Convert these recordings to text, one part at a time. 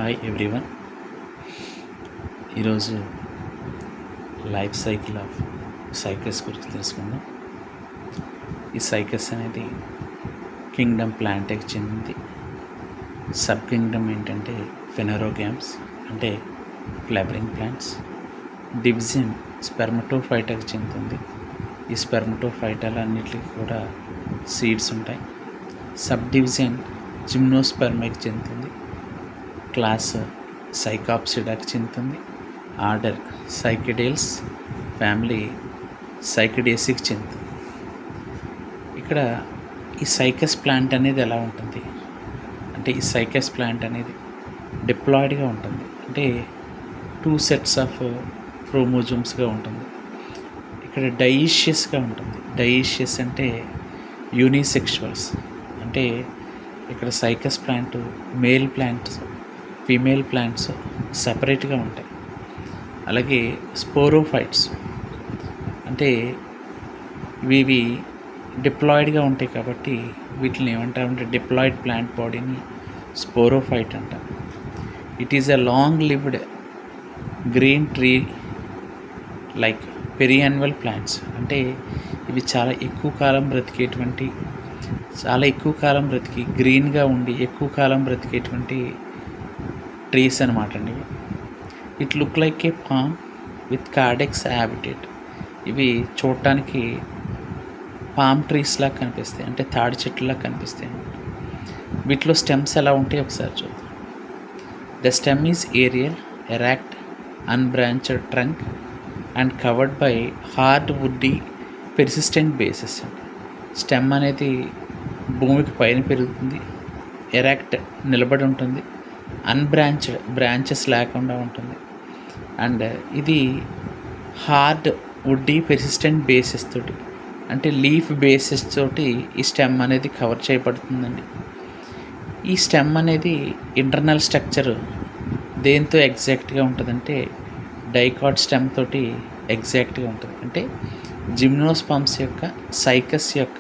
Hi everyone. ఈరోజు life cycle of cycas గురించి తెలుసుకుందాం. ఈ సైకస్ అనేది కింగ్డమ్ ప్లాంట్కి చెందింది. సబ్ కింగ్డమ్ ఏంటంటే ఫెనరోగ్యామ్స్ అంటే ఫ్లవరింగ్ ప్లాంట్స్. డివిజన్ స్పెర్మటోఫైటాకి చెందుతుంది. ఈ స్పెర్మటోఫైటాలన్నిటికీ కూడా సీడ్స్ ఉంటాయి. సబ్ డివిజన్ జిమ్నోస్పెర్మ్కి చెందుతుంది. క్లాస్ సైకాప్సిడాకి చెందుతుంది. ఆర్డర్ సైకెడేల్స్, ఫ్యామిలీ సైకెడేసికి చెందుతుంది. ఇక్కడ ఈ సైకస్ ప్లాంట్ అనేది ఎలా ఉంటుంది అంటే ఈ సైకస్ ప్లాంట్ అనేది డిప్లాయిడ్గా ఉంటుంది. అంటే 2 sets ఆఫ్ క్రోమోజోమ్స్గా ఉంటుంది. ఇక్కడ డైషియస్గా ఉంటుంది. డైషియస్ అంటే యూనిసెక్షువల్స్. అంటే ఇక్కడ cycas plant male plants, female plants సపరేట్గా ఉంటాయి. అలాగే స్పోరోఫైట్స్ అంటే ఇవి డిప్లాయిడ్గా ఉంటాయి కాబట్టి వీటిని ఏమంటారంటే డిప్లాయిడ్ ప్లాంట్ బాడీని స్పోరోఫైట్ అంటారు. It is a long lived green tree like perennial plants. అంటే ఇవి చాలా ఎక్కువ కాలం బ్రతికి గ్రీన్గా ఉండి ఎక్కువ కాలం బ్రతికేటువంటి ట్రీస్ అనమాట అండి. It look like A palm with caudex habitat. ఇవి చూడటానికి పామ్ ట్రీస్ లాగా కనిపిస్తాయి, అంటే తాడి చెట్లులా కనిపిస్తాయి అన్నమాట. వీటిలో స్టెమ్స్ ఎలా ఉంటాయి ఒకసారి చూద్దాం. The stem is aerial, erect, unbranched trunk and covered by hard woody persistent bases. Stem అనేది భూమికి పైన పెరుగుతుంది, ఎరాక్ట్ నిలబడి ఉంటుంది, అన్బ్రాంచ్డ్ బ్రాంచెస్ లేకుండా ఉంటుంది, అండ్ ఇది హార్డ్ వుడ్డీ పెర్సిస్టెంట్ బేసెస్ తోటి అంటే లీఫ్ బేసెస్ తోటి ఈ స్టెమ్ అనేది కవర్ చేయబడుతుందండి. ఈ స్టెమ్ అనేది ఇంటర్నల్ స్ట్రక్చర్ దేంతో ఎగ్జాక్ట్గా ఉంటుందంటే డైకాట్ స్టెమ్ తోటి ఎగ్జాక్ట్గా ఉంటుంది. అంటే జిమ్నోస్పర్మ్స్ యొక్క సైకస్ యొక్క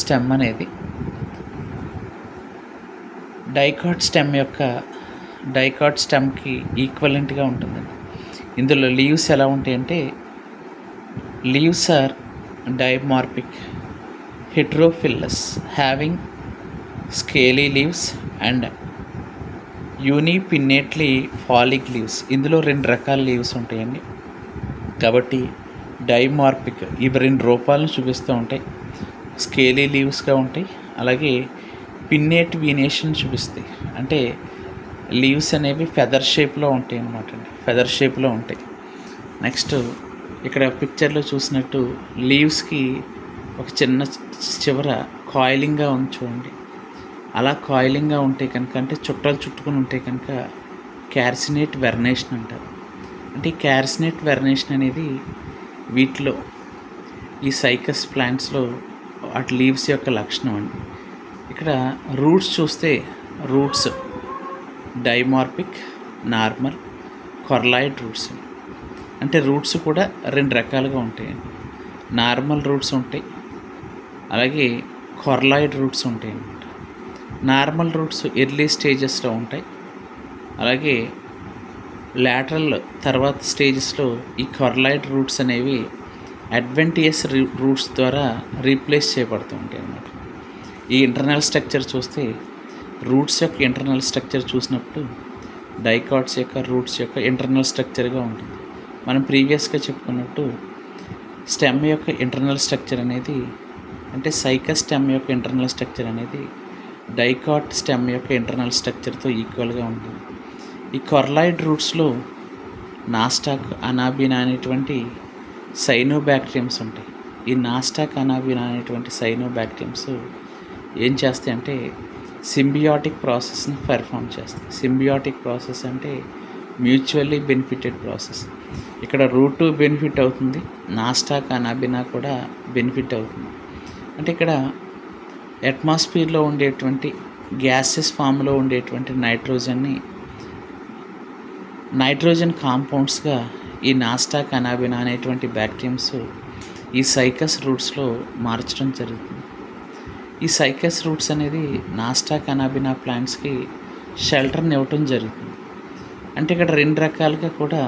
స్టెమ్ అనేది డైకాట్ స్టెమ్కి ఈక్వలెంట్గా ఉంటుందండి. ఇందులో లీవ్స్ ఎలా ఉంటాయంటే leaves are dimorphic, heterophyllous, having scaly leaves and unipinnately foliage leaves. ఇందులో 2 రకాల లీవ్స్ ఉంటాయండి కాబట్టి డైమార్ఫిక్. ఇవి 2 రూపాలను చూపిస్తూ ఉంటాయి. స్కేలీ లీవ్స్గా ఉంటాయి, అలాగే పిన్నేట్ వీనేషన్ చూపిస్తాయి. అంటే లీవ్స్ అనేవి ఫెదర్ షేప్లో ఉంటాయి అన్నమాట అండి, ఫెదర్ షేప్లో ఉంటాయి. నెక్స్ట్ ఇక్కడ పిక్చర్లో చూసినట్టు లీవ్స్కి ఒక చిన్న చివర కాయిలింగ్గా ఉంది చూడండి. అలా కాయిలింగ్గా ఉంటే కనుక, అంటే చుట్టాలు చుట్టుకొని ఉంటే కనుక క్యార్సినేట్ వెర్నేషన్ అంటారు. అంటే ఈ క్యార్సినేట్ వెర్నేషన్ అనేది వీటిలో ఈ సైకస్ ప్లాంట్స్లో వాటి లీవ్స్ యొక్క లక్షణం అండి. ఇక్కడ రూట్స్ చూస్తే రూట్స్ డైమార్ఫిక్, నార్మల్, కొర్లాయిడ్ రూట్స్. అంటే రూట్స్ కూడా 2 రకాలుగా ఉంటాయండి. నార్మల్ రూట్స్ ఉంటాయి, అలాగే కొర్లాయిడ్ రూట్స్ ఉంటాయి అన్నమాట. నార్మల్ రూట్స్ ఎర్లీ స్టేజెస్లో ఉంటాయి, అలాగే లాటరల్ తర్వాత స్టేజెస్లో ఈ కొర్లాయిడ్ రూట్స్ అనేవి అడ్వెంటియస్ రూట్స్ ద్వారా రీప్లేస్ చేయబడుతూ ఉంటాయి అన్నమాట. ఈ ఇంటర్నల్ స్ట్రక్చర్ చూస్తే రూట్స్ యొక్క ఇంటర్నల్ స్ట్రక్చర్ చూసినప్పుడు డైకాట్స్ యొక్క రూట్స్ యొక్క ఇంటర్నల్ స్ట్రక్చర్గా ఉంటుంది. మనం ప్రీవియస్గా చెప్పుకున్నట్టు స్టెమ్ యొక్క ఇంటర్నల్ స్ట్రక్చర్ అనేది, అంటే సైకస్ స్టెమ్ యొక్క ఇంటర్నల్ స్ట్రక్చర్ అనేది డైకాట్ స్టెమ్ యొక్క ఇంటర్నల్ స్ట్రక్చర్తో ఈక్వల్గా ఉంటుంది. ఈ కొర్లాయిడ్ రూట్స్లో నాస్టాక్, అనాబినా అనేటువంటి సైనోబ్యాక్టీరియమ్స్ ఉంటాయి. ఈ నాస్టాక్, అనాబినా అనేటువంటి సైనోబ్యాక్టీరియమ్స్ ఏం చేస్తాయంటే సింబియాటిక్ ప్రాసెస్ని పెర్ఫామ్ చేస్తాయి. సింబియాటిక్ ప్రాసెస్ అంటే మ్యూచువల్లీ బెనిఫిటెడ్ ప్రాసెస్. ఇక్కడ రూట్ బెనిఫిట్ అవుతుంది, నాస్టాక్, అనాబినా కూడా బెనిఫిట్ అవుతుంది. అంటే ఇక్కడ అట్మాస్ఫియర్లో ఉండేటువంటి గ్యాసెస్ ఫామ్లో ఉండేటువంటి నైట్రోజన్ కాంపౌండ్స్గా ఈ నాస్టాక్, అనాబినా అనేటువంటి బ్యాక్టీరియమ్స్ ఈ సైకస్ రూట్స్లో మార్చడం జరుగుతుంది. ఈ సైకస్ రూట్స్ అనేది నాస్టాక్, అనాబినా ప్లాంట్స్కి షెల్టర్ని ఇవ్వటం జరుగుతుంది. అంటే ఇక్కడ 2 రకాలుగా కూడా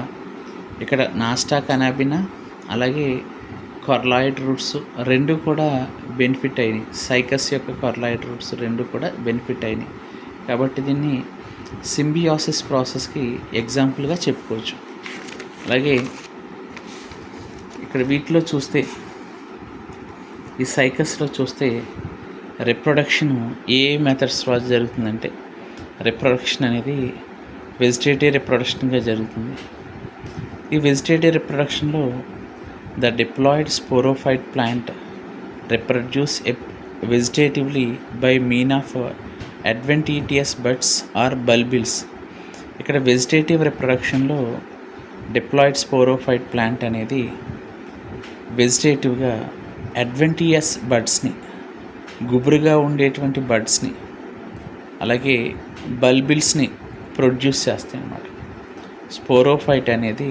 ఇక్కడ నాస్టా కనాబినా అలాగే కొర్లాయిడ్ రూట్స్ 2 కూడా బెనిఫిట్ అయినాయి. సైకస్ యొక్క కొర్లాయిడ్ రూట్స్ 2 కూడా బెనిఫిట్ అయినాయి. కాబట్టి దీన్ని సింబియోసిస్ ప్రాసెస్కి ఎగ్జాంపుల్గా చెప్పుకోవచ్చు. అలాగే ఇక్కడ వీటిలో చూస్తే ఈ సైకస్లో చూస్తే రిప్రొడక్షన్ ఏ మెథడ్స్ ద్వారా జరుగుతుందంటే రిప్రొడక్షన్ అనేది వెజిటేటివ్ రిప్రొడక్షన్గా జరుగుతుంది. ఈ vegetative రిప్రొడక్షన్లో the diploid sporophyte plant reproduce వెజిటేటివ్లీ by mean of అడ్వెంటీటియస్ buds are bulbils. ఇక్కడ వెజిటేటివ్ రిప్రొడక్షన్లో డిప్లాయిడ్ స్పోరోఫైట్ ప్లాంట్ అనేది వెజిటేటివ్గా అడ్వెంటియస్ బడ్స్ని, గుబురుగా ఉండేటువంటి బడ్స్ని అలాగే బల్బిల్స్ని ప్రొడ్యూస్ చేస్తాయి అన్నమాట. స్పోరోఫైట్ అనేది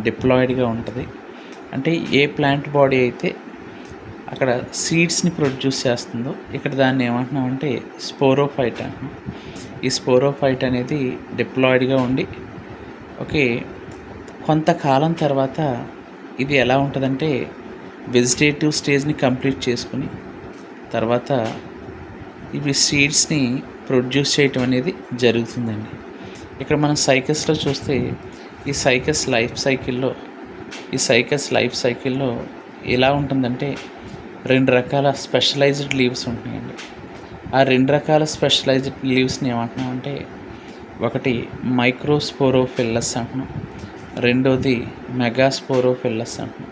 డిప్లాయిడ్గా ఉంటుంది. అంటే ఏ ప్లాంట్ బాడీ అయితే అక్కడ సీడ్స్ని ప్రొడ్యూస్ చేస్తుందో ఇక్కడ దాన్ని ఏమంటున్నామంటే స్పోరోఫైట్ అంటున్నాం. ఈ స్పోరోఫైట్ అనేది డిప్లాయిడ్గా ఉండి కొంతకాలం తర్వాత ఇది ఎలా ఉంటుందంటే వెజిటేటివ్ స్టేజ్ని కంప్లీట్ చేసుకుని తర్వాత ఇవి సీడ్స్ని ప్రొడ్యూస్ చేయటం అనేది జరుగుతుందండి. ఇక్కడ మనం సైకస్లో చూస్తే ఈ సైకస్ లైఫ్ సైకిల్లో ఎలా ఉంటుందంటే 2 రకాల స్పెషలైజ్డ్ లీవ్స్ ఉంటున్నాయండి. ఆ 2 రకాల స్పెషలైజ్డ్ లీవ్స్ని ఏమంటున్నామంటే ఒకటి మైక్రోస్పోరోఫిల్లస్ అంటున్నాం, రెండోది మెగాస్పోరోఫిల్లస్ అంటున్నాం.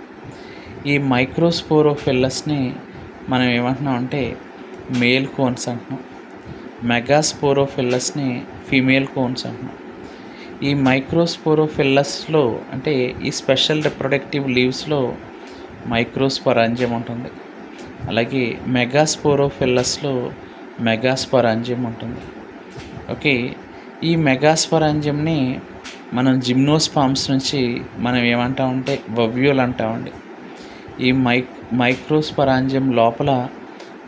ఈ మైక్రోస్పోరోఫిల్లస్ని మనం ఏమంటున్నామంటే మేల్ కోన్స్ అంటున్నాం, మెగాస్పోరోఫిల్లస్ని ఫీమేల్ కోన్స్ అంటున్నాం. ఈ మైక్రోస్పోరోఫిల్లస్లో అంటే ఈ స్పెషల్ రిప్రొడక్టివ్ లీవ్స్లో మైక్రోస్పొరాంజియం ఉంటుంది. అలాగే మెగాస్పోరోఫిల్లస్లో మెగాస్పొరాంజియం ఉంటుంది. ఈ మెగాస్పొరాంజియంని మనం జిమ్నోస్పామ్స్ నుంచి మనం ఏమంటామంటే వవ్యూల్ అంటామండి. ఈ మైక్రోస్పొరాంజియం లోపల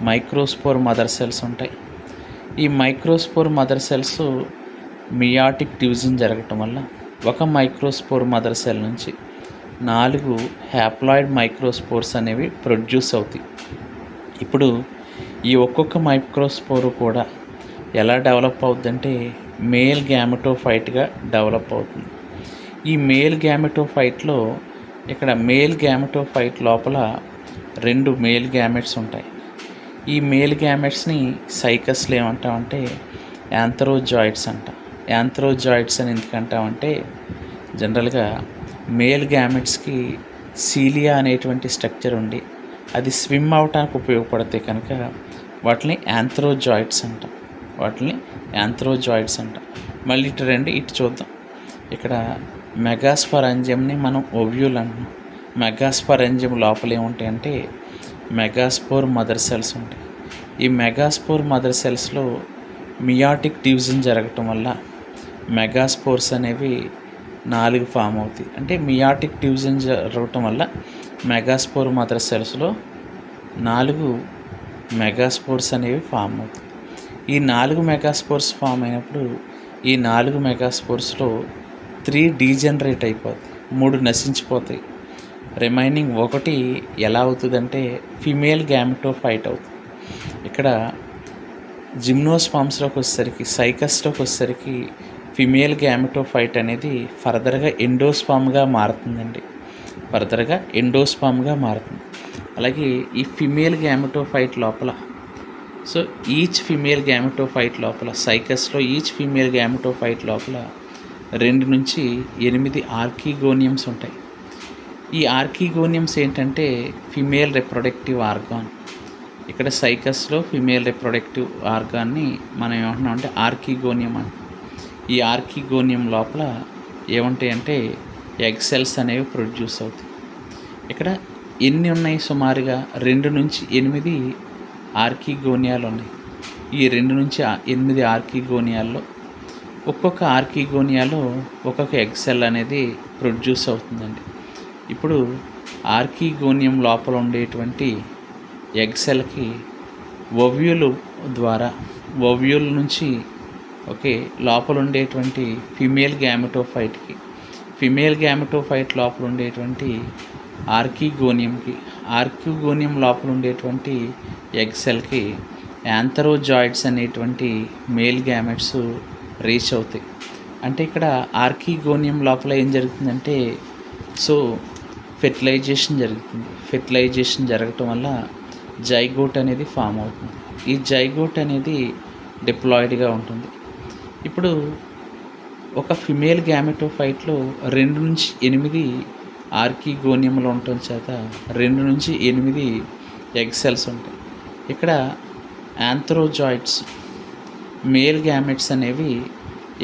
మైక్రోస్పోర్ మదర్ సెల్స్ ఉంటాయి. ఈ microspore mother cells meiotic division జరగటం వల్ల ఒక మైక్రోస్పోర్ మదర్ సెల్ నుంచి 4 హ్యాప్లాయిడ్ మైక్రోస్పోర్స్ అనేవి ప్రొడ్యూస్ అవుతాయి. ఇప్పుడు ఈ ఒక్కొక్క మైక్రోస్పోర్ కూడా ఎలా డెవలప్ అవుతుందంటే మేల్ గ్యామెటోఫైట్గా డెవలప్ అవుతుంది. ఈ మేల్ గ్యామెటోఫైట్లో ఇక్కడ మేల్ గ్యామెటోఫైట్ లోపల 2 మేల్ గ్యామెట్స్ ఉంటాయి. ఈ మేల్ గ్యామెట్స్ని సైకస్లో ఏమంటామంటే యాంథ్రోజాయిడ్స్ అంటాం. యాంథ్రోజాయిడ్స్ అని ఎందుకంటామంటే జనరల్గా మేల్ గ్యామెట్స్కి సీలియా అనేటువంటి స్ట్రక్చర్ ఉండి అది స్విమ్ అవటానికి ఉపయోగపడతాయి కనుక వాటిని యాంథ్రోజాయిడ్స్ అంటాం. మళ్ళీ ఇటు చూద్దాం. ఇక్కడ మెగాస్పొరాంజియంని మనం ఓవ్యూల్ అంటున్నాం. మెగాస్పొరాంజియం లోపల ఏముంటాయంటే మెగాస్పోర్ మదర్ సెల్స్ ఉంటాయి. ఈ మెగాస్పోర్ మదర్ సెల్స్లో మియాటిక్ డివిజన్ జరగటం వల్ల మెగాస్పోర్స్ అనేవి 4 ఫామ్ అవుతాయి. అంటే మియాటిక్ డివిజన్ జరగటం వల్ల మెగాస్పోర్ మదర్ సెల్స్లో 4 మెగాస్పోర్స్ అనేవి ఫామ్ అవుతాయి. ఈ 4 మెగాస్పోర్స్ ఫామ్ అయినప్పుడు ఈ 4 మెగాస్పోర్స్లో 3 డీజనరేట్ అయిపోతాయి, 3 నశించిపోతాయి. రిమైనింగ్ 1 ఎలా అవుతుందంటే ఫీమేల్ గ్యామెటోఫైట్ అవుతుంది. ఇక్కడ జిమ్నోస్పామ్స్లోకి వచ్చేసరికి సైకస్లోకి వచ్చేసరికి ఫిమేల్ గ్యామెటోఫైట్ అనేది ఫర్దర్గా ఎండోస్పామ్గా మారుతుందండి. అలాగే ఈ ఫిమేల్ గ్యామెటోఫైట్ లోపల ఈచ్ ఫిమేల్ గ్యామెటోఫైట్ లోపల సైకస్లో ఈచ్ ఫిమేల్ గ్యామెటోఫైట్ లోపల 2 నుంచి 8 ఆర్కిగోనియమ్స్ ఉంటాయి. ఈ ఆర్కిగోనియమ్స్ ఏంటంటే ఫిమేల్ రిప్రొడక్టివ్ ఆర్గాన్. ఇక్కడ సైకస్లో ఫిమేల్ రిప్రొడక్టివ్ ఆర్గాన్ని మనం ఏమంటున్నామంటే ఆర్కిగోనియం అంటాం. ఈ ఆర్కిగోనియం లోపల ఏముంటాయంటే ఎగ్ సెల్స్ అనేవి ప్రొడ్యూస్ అవుతాయి. ఇక్కడ ఎన్ని ఉన్నాయి? సుమారుగా 2 నుంచి 8 ఆర్కిగోనియాలు ఉన్నాయి. ఈ 2 నుంచి 8 ఆర్కిగోనియాల్లో ఒక్కొక్క ఆర్కిగోనియాలో ఒక్కొక్క ఎగ్ సెల్ అనేది ప్రొడ్యూస్ అవుతుందండి. ఇప్పుడు ఆర్కిగోనియం లోపల ఉండేటువంటి ఎగ్ సెల్కి ఓవ్యూల్ నుంచి ఓకే, లోపల ఉండేటువంటి ఫిమేల్ గ్యామెటోఫైట్ లోపల ఉండేటువంటి ఆర్కిగోనియం లోపల ఉండేటువంటి ఎగ్ సెల్కి యాంథరోజాయిడ్స్ అనేటువంటి మేల్ గ్యామెట్స్ రీచ్ అవుతాయి. అంటే ఇక్కడ ఆర్కిగోనియం లోపల ఏం జరుగుతుందంటే సో ఫెర్టిలైజేషన్ జరగటం వల్ల జైగోట్ అనేది ఫామ్ అవుతుంది. ఈ జైగోట్ అనేది డిప్లాయిడ్గా ఉంటుంది. ఇప్పుడు ఒక ఫిమేల్ గ్యామెటోఫైట్లో 2 నుంచి 8 ఆర్కిగోనియంలో ఉండటం చేత 2 నుంచి 8 ఎగ్ సెల్స్ ఉంటాయి. ఇక్కడ యాంథ్రోజాయిడ్స్ మేల్ గ్యామెట్స్ అనేవి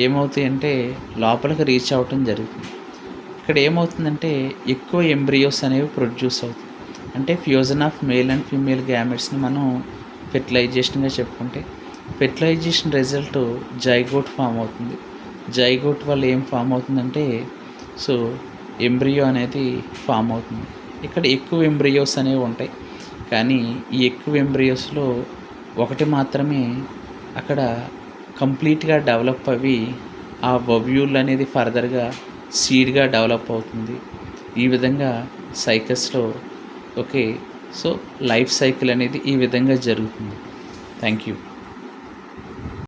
ఏమవుతాయంటే లోపలికి రీచ్ అవ్వటం జరుగుతుంది. ఇక్కడ ఏమవుతుందంటే ఎక్కువ ఎంబ్రియోస్ అనేవి ప్రొడ్యూస్ అవుతాయి. అంటే fusion of male and female గ్యామెట్స్ని మనం ఫెర్టిలైజేషన్గా చెప్పుకుంటే ఫెర్టిలైజేషన్ రిజల్ట్ జైగోట్ ఫామ్ అవుతుంది. జైగోట్ వల్ల ఏం ఫామ్ అవుతుందంటే సో ఎంబ్రియో అనేది ఫామ్ అవుతుంది. ఇక్కడ ఎక్కువ ఎంబ్రియోస్ అనేవి ఉంటాయి, కానీ ఈ ఎక్కువ ఎంబ్రియోస్లో ఒకటి మాత్రమే అక్కడ కంప్లీట్గా డెవలప్ అవి ఆ ఓవ్యూల్ అనేది ఫర్దర్గా సీడ్గా డెవలప్ అవుతుంది. ఈ విధంగా సైకస్లో ఓకే, సో లైఫ్ సైకిల్ అనేది ఈ విధంగా జరుగుతుంది. Thank you.